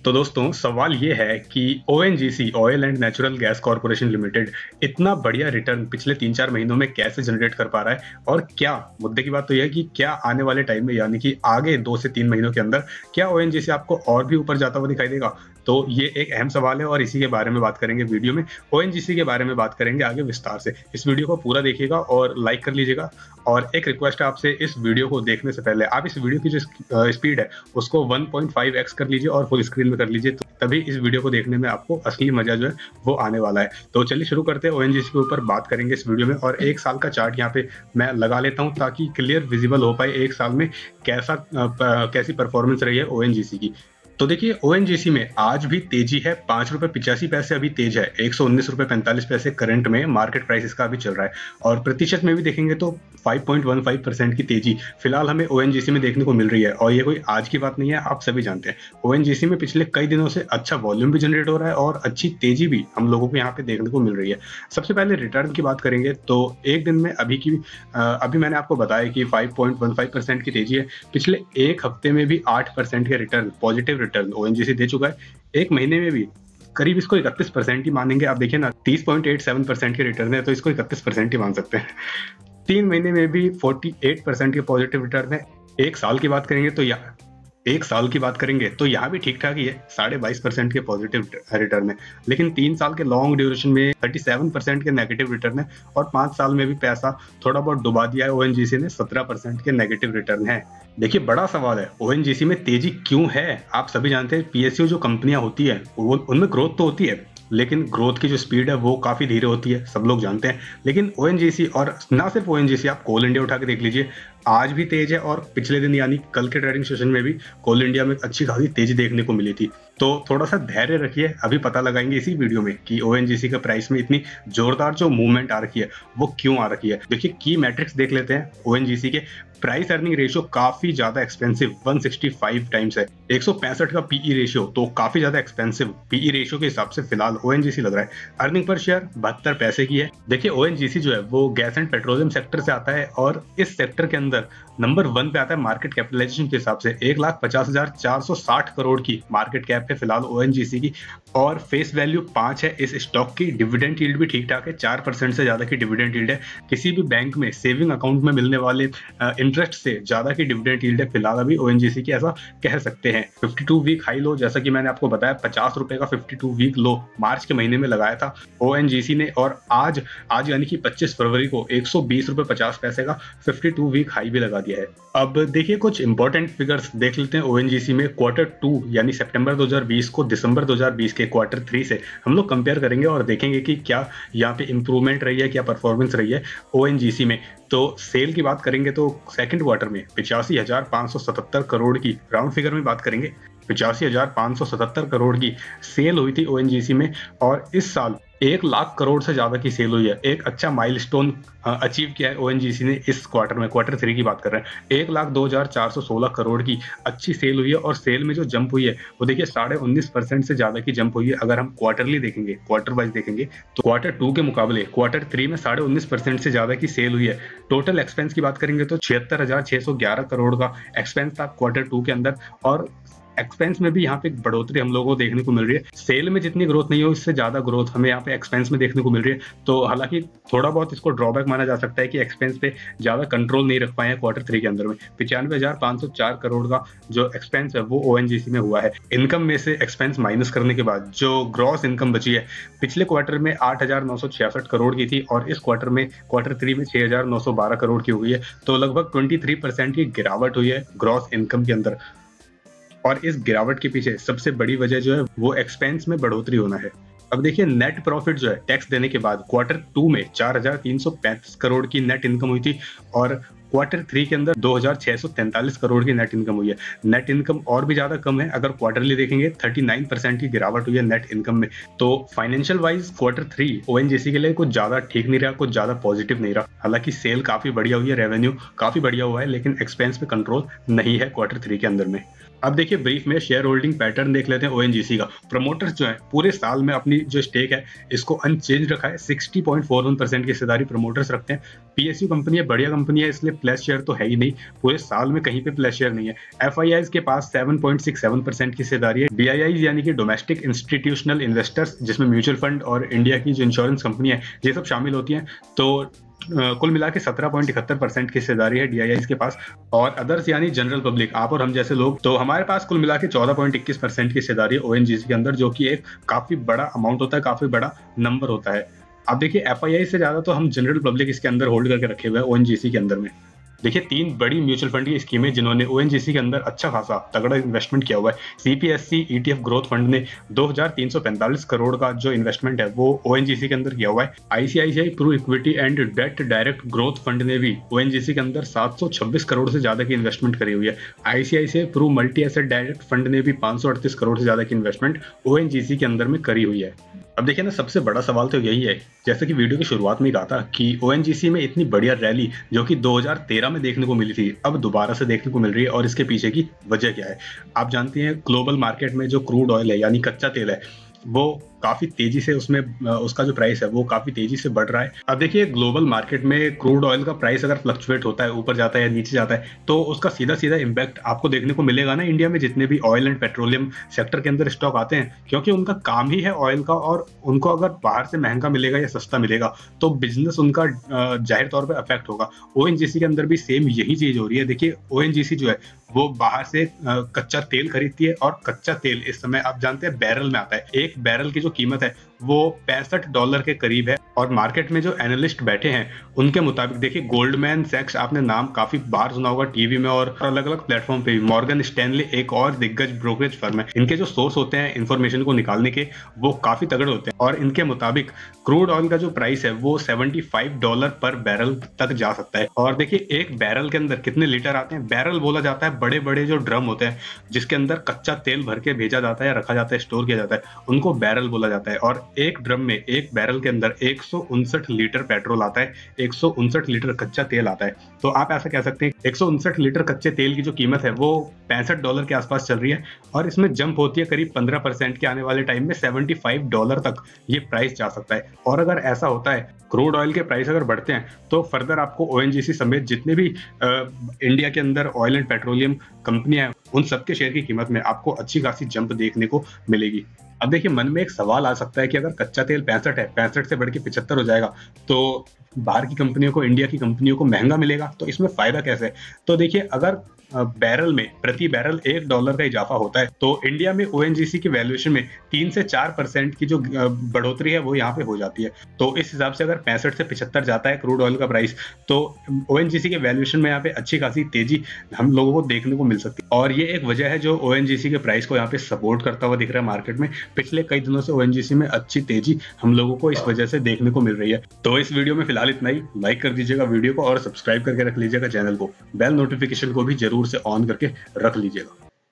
तो दोस्तों सवाल ये है कि ONGC oil and natural gas corporation limited इतना बढ़िया रिटर्न पिछले 3-4 महीनों में कैसे जनरेट कर पा रहा है और क्या मुद्दे की बात तो यह है कि क्या आने वाले टाइम में यानी कि आगे 2 से 3 महीनों के अंदर क्या ओएनजीसी आपको और भी ऊपर जाता हुआ दिखाई देगा। तो ये एक अहम सवाल है और इसी के बारे में बात करेंगे वीडियो में। ओएनजीसी के बारे में बात करेंगे आगे विस्तार से। इस वीडियो को पूरा देखिएगा और लाइक कर लीजिएगा। और एक रिक्वेस्ट है आपसे, इस वीडियो को देखने से पहले आप इस वीडियो की जो स्पीड है उसको 1.5x कर लीजिए और फुल स्क्रीन में कर लीजिए, तो तभी इस वीडियो को देखने में आपको असली मजा जो है वो आने वाला है। तो चलिए शुरू करते हैं। ओएनजीसी के ऊपर बात करेंगे इस वीडियो में और एक साल का चार्ट यहाँ पे मैं लगा लेता हूँ ताकि क्लियर विजिबल हो पाए एक साल में कैसी परफॉर्मेंस रही है ओएनजीसी की। तो देखिए ओएनजीसी में आज भी तेजी है, 5 रुपए 85 पैसे अभी तेज है, 119 रुपए 45 पैसे करंट में मार्केट प्राइस इसका अभी चल रहा है। और प्रतिशत में भी देखेंगे तो 5.15% की तेजी फिलहाल हमें ओएनजीसी में देखने को मिल रही है। और ये कोई आज की बात नहीं है, आप सभी जानते हैं ओएनजीसी में पिछले कई दिनों से अच्छा वॉल्यूम भी जनरेट हो रहा है और अच्छी तेजी भी हम लोगों को यहाँ पे देखने को मिल रही है। सबसे पहले रिटर्न की बात करेंगे तो एक दिन में अभी मैंने आपको बताया कि 5.15% की तेजी है। पिछले एक हफ्ते में भी 8% के रिटर्न, पॉजिटिव रिटर्न ओएनजीसी दे चुका है। एक महीने में भी करीब इसको 31% ही मानेंगे। आप देखिए ना, 30.87% के रिटर्न है तो इसको 31% ही मान सकते हैं। 3 महीने में भी 48% के पॉजिटिव रिटर्न है। एक साल की बात करेंगे तो यहाँ भी ठीक ठाक ही है, 22.5% के पॉजिटिव रिटर्न है। लेकिन 3 साल के लॉन्ग ड्यूरेशन में 37% के नेगेटिव रिटर्न है और 5 साल में भी पैसा थोड़ा बहुत डुबा दिया है ओएनजीसी ने, 17% के नेगेटिव रिटर्न है। देखिए बड़ा सवाल है ओएनजीसी में तेजी क्यों है। आप सभी जानते हैं पीएसयू जो कंपनियां होती है उनमें ग्रोथ तो होती है, लेकिन ग्रोथ की जो स्पीड है वो काफी धीरे होती है, सब लोग जानते हैं। लेकिन ओएनजीसी, और ना सिर्फ ओएनजीसी, आप कोल इंडिया उठा के देख लीजिए, आज भी तेज है और पिछले दिन यानी कल के ट्रेडिंग सेशन में भी कोल इंडिया में अच्छी खासी तेजी देखने को मिली थी। तो थोड़ा सा धैर्य रखिए, अभी पता लगाएंगे इसी वीडियो में कि ओएनजीसी का प्राइस में इतनी जोरदार जो मूवमेंट आ रखी है वो क्यों आ रखी है। देखिए की मैट्रिक्स देख लेते हैं ओएनजीसी के। प्राइस अर्निंग रेशियो काफी ज्यादा एक्सपेंसिव, 165 टाइम्स है। 165 का पीई रेशियो तो काफी ज्यादा एक्सपेंसिव पीई रेशियो के हिसाब से फिलहाल ओएनजीसी लग रहा है। अर्निंग पर शेयर 72 पैसे की है। देखिए ओएनजीसी जो है वो गैस एंड पेट्रोलियम सेक्टर से आता है और इस सेक्टर के अंदर नंबर 1 पे आता है मार्केट कैपिटलाइजेशन के हिसाब से। 1,50,460 करोड़ की मार्केट कैप है फिलहाल ओएनजीसी की और फेस वैल्यू 5 है इस स्टॉक की। डिविडेंड यील्ड भी ठीक ठाक है, 4% से ज्यादा की डिविडेंड यील्ड है। किसी भी बैंक में सेविंग अकाउंट में मिलने वाले इंटरेस्ट से ज्यादा की डिविडेंड यील्ड है फिलहाल अभी ओएनजीसी की, ऐसा कह सकते हैं। 52 वीक हाई लो, जैसा कि मैंने आपको बताया 50 रुपए का 52 वीक लो मार्च के महीने में लगाया था ओएनजीसी ने और आज यानी कि 25 फरवरी को 120 रुपए 50 पैसे का 52 वीक हाई भी लगा दिया है। अब देखिए कुछ इंपॉर्टेंट फिगर्स देख लेते हैं ओएनजीसी में। क्वार्टर 2 यानी सितंबर 2020 को दिसंबर 2020 के क्वार्टर 3 से हम लोग कंपेयर करेंगे और देखेंगे कि क्या यहाँ पे इंप्रूवमेंट रही है, क्या परफॉर्मेंस रही है ओएनजीसी में। तो सेल की बात करेंगे तो सेकंड क्वार्टर में 85,577 करोड़ की, राउंड फिगर में बात करेंगे 85,577 करोड़ की सेल हुई थी ओएनजीसी में। और इस साल 1 लाख करोड़ से ज्यादा की सेल हुई है। एक अच्छा माइलस्टोन अचीव किया है ओएनजीसी ने इस क्वार्टर में, क्वार्टर 3 की बात कर रहे हैं। 1,02,416 करोड़ की अच्छी सेल हुई है और सेल में जो जंप हुई है वो देखिए 19.5% से ज्यादा की जंप हुई है। अगर हम क्वार्टरली देखेंगे, क्वार्टर वाइज देखेंगे तो क्वार्टर 2 के मुकाबले क्वार्टर 3 में 19.5% से ज्यादा की सेल हुई है। टोटल एक्सपेंस की बात करेंगे तो 76,611 करोड़ का एक्सपेंस था क्वार्टर 2 के अंदर और एक्सपेंस में भी यहाँ पे बढ़ोतरी हम लोगों को देखने को मिल रही है। सेल में जितनी ग्रोथ नहीं हो इससे ज्यादा ग्रोथ हमें यहाँ पे एक्सपेंस में देखने को मिल रही है। तो हालांकि थोड़ा बहुत इसको ड्रॉबैक माना जा सकता है कि एक्सपेंस पे ज्यादा कंट्रोल नहीं रख पाए हैं क्वार्टर 3 के अंदर में। 95,504 करोड़ का जो एक्सपेंस है वो ओएनजीसी में हुआ है। इनकम में से एक्सपेंस माइनस करने के बाद जो ग्रॉस इनकम बची है पिछले क्वार्टर में 8,966 करोड़ की थी और इस क्वार्टर में क्वार्टर 3 में 6,912 करोड़ की हुई है। तो लगभग 23% की गिरावट हुई है ग्रॉस इनकम के अंदर। और इस गिरावट के पीछे सबसे बड़ी वजह जो है वो एक्सपेंस में बढ़ोतरी होना है। अब देखिए नेट प्रॉफिट जो है टैक्स देने के बाद क्वार्टर 2 में 4,335 करोड़ की नेट इनकम हुई थी और क्वार्टर 3 के अंदर 2,643 करोड़ की नेट इनकम हुई है। नेट इनकम और भी ज्यादा कम है, अगर क्वार्टरली देखेंगे 39% की गिरावट हुई है नेट इनकम में। तो फाइनेंशियल वाइज क्वार्टर 3 ओएनजीसी के लिए कुछ ज्यादा ठीक नहीं रहा, कुछ ज्यादा पॉजिटिव नहीं रहा। हालांकि सेल काफी बढ़िया हुई है, रेवेन्यू काफी बढ़िया हुआ है, लेकिन एक्सपेंस पे कंट्रोल नहीं है क्वार्टर 3 के अंदर में। अब देखिए ब्रीफ में शेयर होल्डिंग पैटर्न देख लेते हैं ओएनजीसी का। प्रमोटर्स जो है पूरे साल में अपनी जो स्टेक है इसको अनचेंज रखा है, 60.41% की हिस्सेदारी प्रमोटर्स रखते हैं। पीएसयू कंपनी है, बढ़िया कंपनी है, इसलिए प्लस शेयर तो है ही नहीं, पूरे साल में कहीं पे प्लस शेयर नहीं है। एफआईआईज के पास 7.67% की हिस्सेदारी है। डीआईआईज यानी कि डोमेस्टिक इंस्टीट्यूशनल इन्वेस्टर्स, जिसमें म्यूचुअल फंड और इंडिया की जो इंश्योरेंस कंपनी है ये सब शामिल होती हैं, तो कुल मिला के 17.71% की हिस्सेदारी है डीआईआईज के पास। और अदर्स यानी जनरल पब्लिक, आप और हम जैसे लोग, तो हमारे पास कुल मिला के 14.21% की हिस्सेदारी है ओएनजीसी के अंदर, जो कि एक काफी बड़ा अमाउंट होता है, काफी बड़ा नंबर होता है। अब देखिए एफआईआई से ज्यादा तो हम जनरल पब्लिक इसके अंदर होल्ड करके रखे हुए हैं ओएनजीसी के अंदर में। देखिए 3 बड़ी म्यूचुअल फंड की स्कीमें जिन्होंने ओएनजीसी के अंदर अच्छा खासा तगड़ा इन्वेस्टमेंट किया हुआ है। सीपीएससी ईटीएफ ग्रोथ फंड ने 2345 करोड़ का जो इन्वेस्टमेंट है वो ओएनजीसी के अंदर किया हुआ है। ICICI Pru equity and debt direct growth fund ने भी ओएनजीसी के अंदर 726 करोड़ से ज्यादा की इन्वेस्टमेंट करी हुई है। ICICI Pru multi asset direct fund ने भी 538 करोड़ से ज्यादा की इन्वेस्टमेंट ओएनजीसी के अंदर में करी हुई है। अब देखिए ना, सबसे बड़ा सवाल तो यही है, जैसे कि वीडियो की शुरुआत में कहा था कि ओएनजीसी में इतनी बढ़िया रैली जो कि 2013 में देखने को मिली थी, अब दोबारा से देखने को मिल रही है, और इसके पीछे की वजह क्या है। आप जानते हैं ग्लोबल मार्केट में जो क्रूड ऑयल है यानी कच्चा तेल है वो काफी तेजी से उसमें उसका जो प्राइस है वो काफी तेजी से बढ़ रहा है। अब देखिए ग्लोबल मार्केट में क्रूड ऑयल का प्राइस अगर फ्लक्चुएट होता है, ऊपर जाता है या नीचे जाता है, तो उसका सीधा सीधा इम्पैक्ट आपको देखने को मिलेगा ना इंडिया में जितने भी ऑयल एंड पेट्रोलियम सेक्टर के अंदर स्टॉक आते हैं, क्योंकि उनका काम ही है ऑयल का, और उनको अगर बाहर से महंगा मिलेगा या सस्ता मिलेगा तो बिजनेस उनका जाहिर तौर पर अफेक्ट होगा। ओएनजीसी के अंदर भी सेम यही चीज हो रही है। देखिए ओएनजीसी जो है वो बाहर से कच्चा तेल खरीदती है, और कच्चा तेल इस समय आप जानते हैं बैरल में आता है। एक बैरल की जो कीमत है वो $65 के करीब है, और मार्केट में जो एनालिस्ट बैठे हैं उनके मुताबिक, देखिए गोल्डमैन सैक्स, आपने नाम काफी बार सुना होगा टीवी में और अलग अलग प्लेटफॉर्म पे भी, मॉर्गन स्टैनले एक और दिग्गज ब्रोकरेज फर्म है, इनके जो सोर्स होते हैं इन्फॉर्मेशन को निकालने के वो काफी तगड़े होते हैं, और इनके मुताबिक क्रूड ऑयल का जो प्राइस है वो $75 पर बैरल तक जा सकता है। और देखिए एक बैरल के अंदर कितने लीटर आते हैं, बैरल बोला जाता है बड़े बड़े जो ड्रम होते हैं जिसके अंदर कच्चा तेल भर के भेजा जाता है, रखा जाता है, स्टोर किया जाता है, उनको बैरल बोला जाता है। और एक ड्रम में, एक बैरल के अंदर 159 लीटर पेट्रोल आता है, 159 लीटर कच्चा तेल आता है। तो आप ऐसा कह सकते हैं 159 लीटर कच्चे तेल की जो कीमत है वो $65 के आसपास चल रही है, और इसमें जंप होती है करीब 15% के आने वाले टाइम में $75 तक ये प्राइस जा सकता है। और अगर ऐसा होता है, क्रूड ऑयल के प्राइस अगर बढ़ते हैं, तो फर्दर आपको ओएनजीसी समेत जितने भी इंडिया के अंदर ऑयल एंड पेट्रोलियम कंपनियां हैं उन सबके शेयर की कीमत में आपको अच्छी खासी जंप देखने को मिलेगी। अब देखिए मन में एक सवाल आ सकता है कि अगर कच्चा तेल 65 है, 65 से बढ़ के 75 हो जाएगा, तो बाहर की कंपनियों को, इंडिया की कंपनियों को महंगा मिलेगा, तो इसमें फायदा कैसे है। तो देखिए अगर बैरल में प्रति बैरल $1 का इजाफा होता है, तो इंडिया में ओएनजीसी की वैल्यूएशन में 3 से 4% की जो बढ़ोतरी है वो यहाँ पे हो जाती है। तो इस हिसाब से अगर 65 से 75 जाता है क्रूड ऑयल का प्राइस, तो ओएनजीसी के वैल्यूएशन में यहाँ पे अच्छी खासी तेजी हम लोगों को देखने को मिल सकती है। और ये एक वजह है जो ओएनजीसी के प्राइस को यहाँ पे सपोर्ट करता हुआ दिख रहा है मार्केट में। पिछले कई दिनों से ओएनजीसी में अच्छी तेजी हम लोगों को इस वजह से देखने को मिल रही है। तो इस वीडियो में फिलहाल इतना ही। लाइक कर दीजिएगा वीडियो को और सब्सक्राइब करके रख लीजिएगा चैनल को, बेल नोटिफिकेशन को भी जरूर से ऑन करके रख लीजिएगा।